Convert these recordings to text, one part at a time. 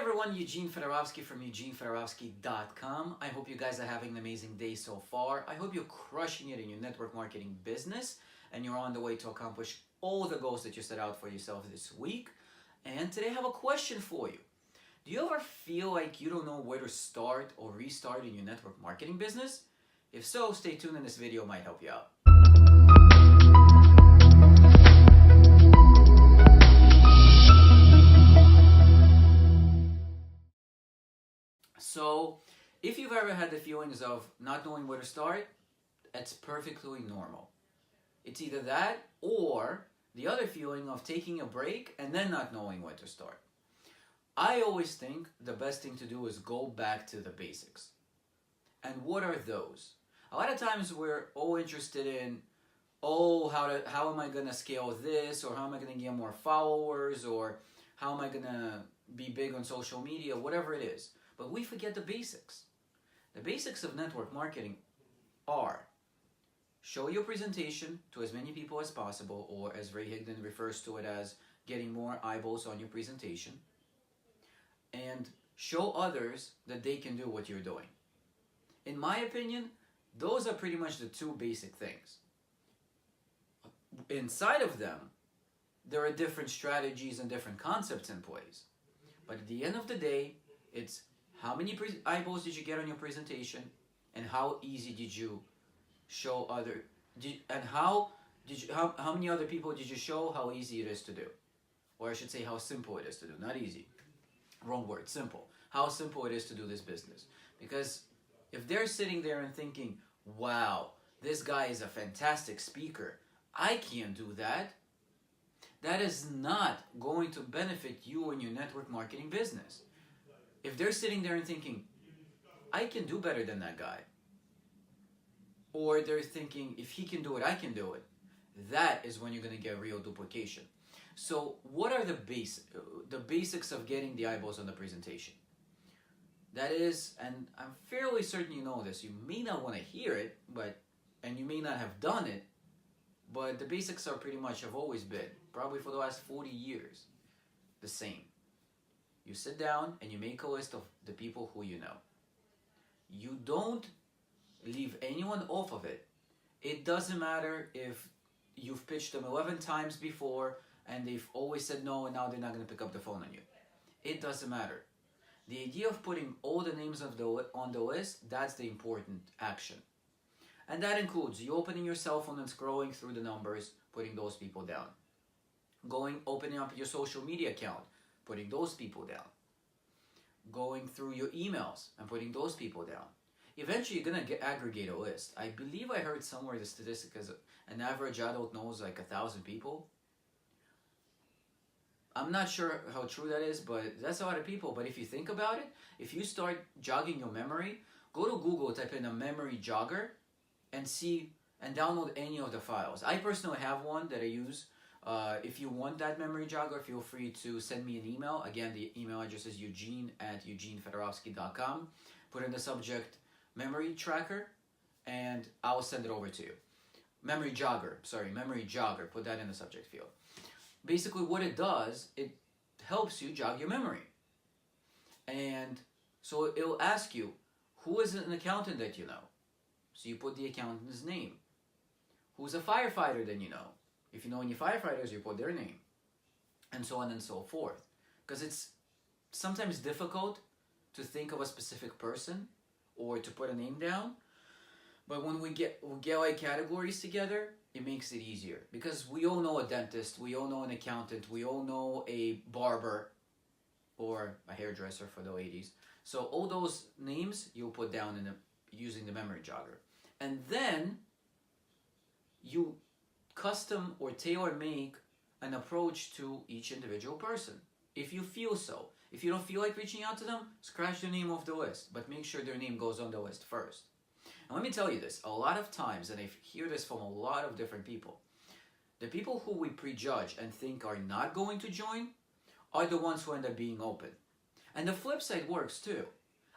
everyone, Eugene Fedorovsky from EugeneFedorovsky.com. I hope you guys are having an amazing day so far. I hope you're crushing it in your network marketing business and you're on the way to accomplish all the goals that you set out for yourself this week. And today I have a question for you. Do you ever feel like you don't know where to start or restart in your network marketing business? If so, stay tuned and this video might help you out. So, if you've ever had the feelings of not knowing where to start, it's perfectly normal. It's either that or the other feeling of taking a break and then not knowing where to start. I always think the best thing to do is go back to the basics. And what are those? A lot of times we're all interested in, how am I going to scale this, or how am I going to get more followers, or how am I going to be big on social media, whatever it is. But we forget the basics. The basics of network marketing are: show your presentation to as many people as possible, or as Ray Higdon refers to it as getting more eyeballs on your presentation, and show others that they can do what you're doing. In my opinion, those are pretty much the two basic things. Inside of them, there are different strategies and different concepts in place. But at the end of the day, it's how many eyeballs did you get on your presentation, and how easy did you show how many other people did you show how easy it is to do? Or I should say how simple it is to do, not easy. Wrong word, simple. How simple it is to do this business. Because if they're sitting there and thinking, wow, this guy is a fantastic speaker, I can't do that, that is not going to benefit you in your network marketing business. If they're sitting there and thinking, I can do better than that guy, or they're thinking, if he can do it, I can do it, that is when you're going to get real duplication. So what are the basics of getting the eyeballs on the presentation? That is, and I'm fairly certain you know this, you may not want to hear it, and you may not have done it, but the basics are pretty much have always been, probably for the last 40 years, the same. You sit down and you make a list of the people who you know. You don't leave anyone off of it. It doesn't matter if you've pitched them 11 times before and they've always said no and now they're not going to pick up the phone on you. It doesn't matter. The idea of putting all the names on the list, that's the important action. And that includes you opening your cell phone and scrolling through the numbers, putting those people down. Opening up your social media account, putting those people down. Going through your emails and putting those people down. Eventually you're going to aggregate a list. I believe I heard somewhere the statistic is an average adult knows like 1,000 people. I'm not sure how true that is, but that's a lot of people. But if you think about it, if you start jogging your memory, go to Google, type in a memory jogger, and download any of the files. I personally have one that I use. If you want that memory jogger, feel free to send me an email. Again, the email address is eugene@eugenefedorovsky.com. Put in the subject memory tracker, and I'll send it over to you. Memory jogger. Put that in the subject field. Basically, what it does, it helps you jog your memory. And so it'll ask you, who is an accountant that you know? So you put the accountant's name. Who's a firefighter that you know? If you know any firefighters, you put their name. And so on and so forth. Because it's sometimes difficult to think of a specific person or to put a name down. But when we get like categories together, it makes it easier. Because we all know a dentist, we all know an accountant, we all know a barber or a hairdresser for the ladies. So all those names you'll put down using the memory jogger. And then you custom or tailor make an approach to each individual person, if you feel so. If you don't feel like reaching out to them, scratch their name off the list, but make sure their name goes on the list first. And let me tell you this, a lot of times, and I hear this from a lot of different people, the people who we prejudge and think are not going to join are the ones who end up being open. And the flip side works too.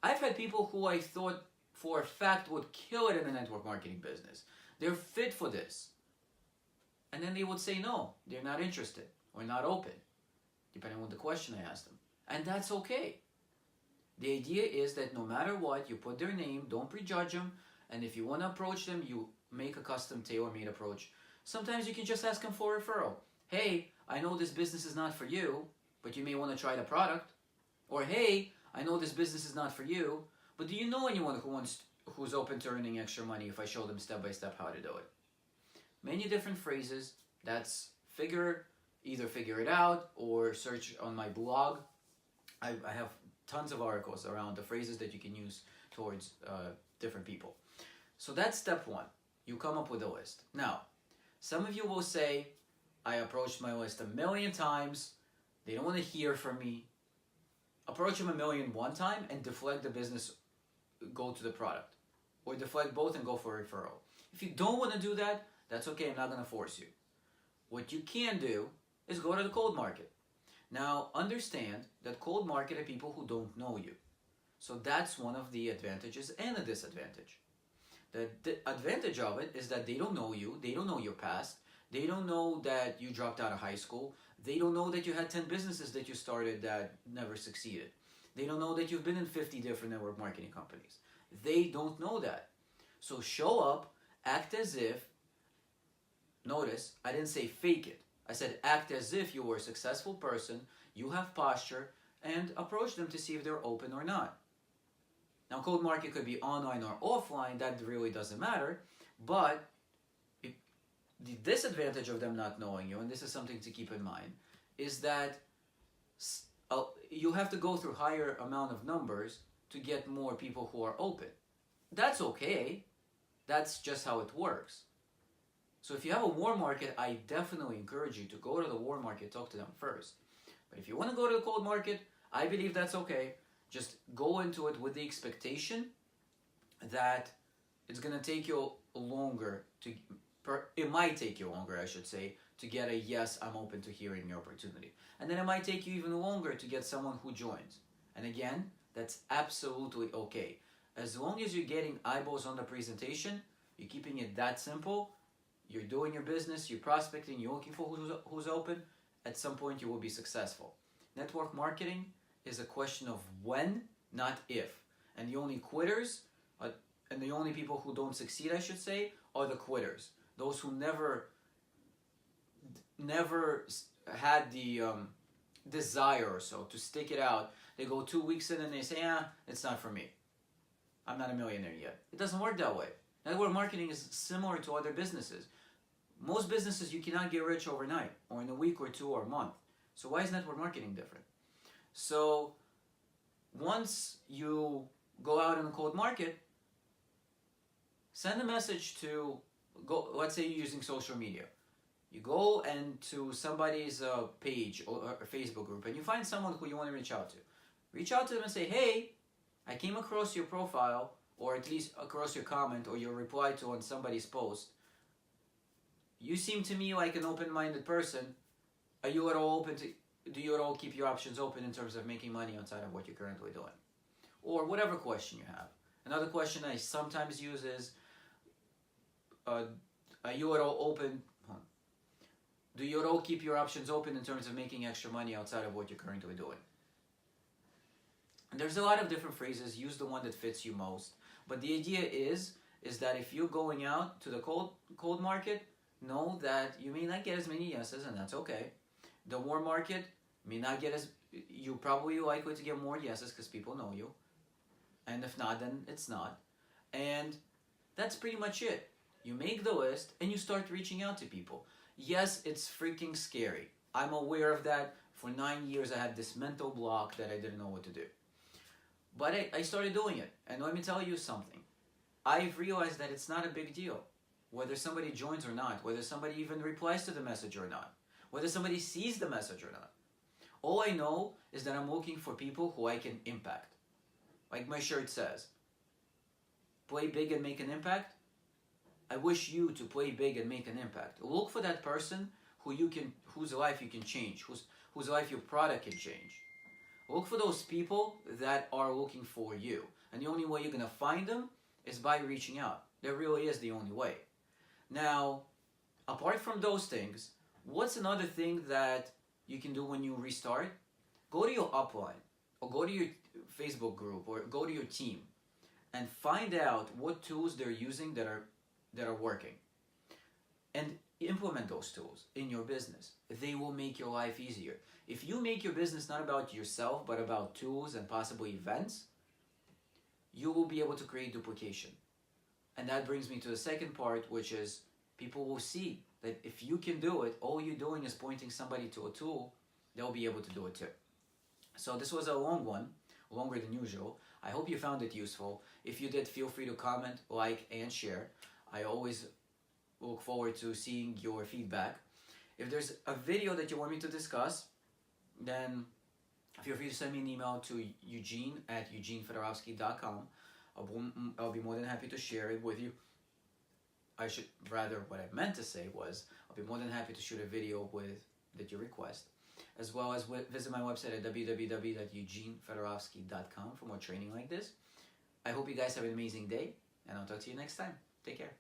I've had people who I thought for a fact would kill it in the network marketing business. They're fit for this. And then they would say no, they're not interested or not open, depending on the question I asked them. And that's okay. The idea is that no matter what, you put their name, don't prejudge them, and if you want to approach them, you make a custom tailor-made approach. Sometimes you can just ask them for a referral. Hey, I know this business is not for you, but you may want to try the product. Or hey, I know this business is not for you, but do you know anyone who's open to earning extra money if I show them step by step how to do it? Many different phrases. That's either figure it out or search on my blog. I have tons of articles around the phrases that you can use towards different people. So that's step one. You come up with a list. Now, some of you will say, I approached my list 1,000,000 times. They don't want to hear from me. Approach them 1,000,000 one time and deflect the business, go to the product. Or deflect both and go for a referral. If you don't want to do that, that's okay. I'm not going to force you. What you can do is go to the cold market. Now, understand that cold market are people who don't know you. So that's one of the advantages and a disadvantage. The advantage of it is that they don't know you, they don't know your past, they don't know that you dropped out of high school, they don't know that you had 10 businesses that you started that never succeeded. They don't know that you've been in 50 different network marketing companies. They don't know that. So show up, act as if, notice, I didn't say fake it. I said act as if you were a successful person, you have posture, and approach them to see if they're open or not. Now, cold market could be online or offline, that really doesn't matter, but the disadvantage of them not knowing you, and this is something to keep in mind, is that you have to go through higher amount of numbers to get more people who are open. That's okay. That's just how it works. So if you have a warm market, I definitely encourage you to go to the warm market, talk to them first. But if you want to go to the cold market, I believe that's okay. Just go into it with the expectation that it's going to take you longer it might take you longer, I should say, to get a yes, I'm open to hearing your opportunity. And then it might take you even longer to get someone who joins. And again, that's absolutely okay. As long as you're getting eyeballs on the presentation, you're keeping it that simple, you're doing your business, you're prospecting, you're looking for who's open, at some point you will be successful. Network marketing is a question of when, not if. And the only quitters, and the only people who don't succeed, I should say, are the quitters. Those who never had the desire or so to stick it out. They go 2 weeks in and they say, it's not for me. I'm not a millionaire yet. It doesn't work that way. Network marketing is similar to other businesses. Most businesses you cannot get rich overnight or in a week or two or a month. So why is network marketing different? So once you go out in the cold market, send a message to, let's say you're using social media. You go and to somebody's page or Facebook group and you find someone who you want to reach out to. Reach out to them and say, hey, I came across your profile or at least across your comment or your reply to on somebody's post. You seem to me like an open-minded person. Are you at all open to, do you at all keep your options open in terms of making money outside of what you're currently doing? Or whatever question you have. Another question I sometimes use is, are you at all open, do you at all keep your options open in terms of making extra money outside of what you're currently doing? And there's a lot of different phrases, use the one that fits you most. But the idea is that if you're going out to the cold market, know that you may not get as many yeses, and that's okay. The warm market may not get as, you're probably likely to get more yeses because people know you. And if not, then it's not. And that's pretty much it. You make the list and you start reaching out to people. Yes, it's freaking scary. I'm aware of that. For 9 years I had this mental block that I didn't know what to do. But I started doing it. And let me tell you something. I've realized that it's not a big deal. Whether somebody joins or not. Whether somebody even replies to the message or not. Whether somebody sees the message or not. All I know is that I'm looking for people who I can impact. Like my shirt says, play big and make an impact. I wish you to play big and make an impact. Look for that person whose life you can change, whose life your product can change. Look for those people that are looking for you. And the only way you're going to find them is by reaching out. That really is the only way. Now, apart from those things, what's another thing that you can do when you restart? Go to your upline or go to your Facebook group or go to your team and find out what tools they're using that are working, and implement those tools in your business. They will make your life easier. If you make your business not about yourself but about tools and possible events, you will be able to create duplication. And that brings me to the second part, which is people will see that if you can do it, all you're doing is pointing somebody to a tool, they'll be able to do it too. So this was a long one, longer than usual. I hope you found it useful. If you did, feel free to comment, like, and share. I always look forward to seeing your feedback. If there's a video that you want me to discuss, then feel free to send me an email to eugene@eugenefedorowski.com. I'll be more than happy to share it with you. What I meant to say was, I'll be more than happy to shoot a video that you request, as well as visit my website at www.eugenefedorowski.com for more training like this. I hope you guys have an amazing day, and I'll talk to you next time. Take care.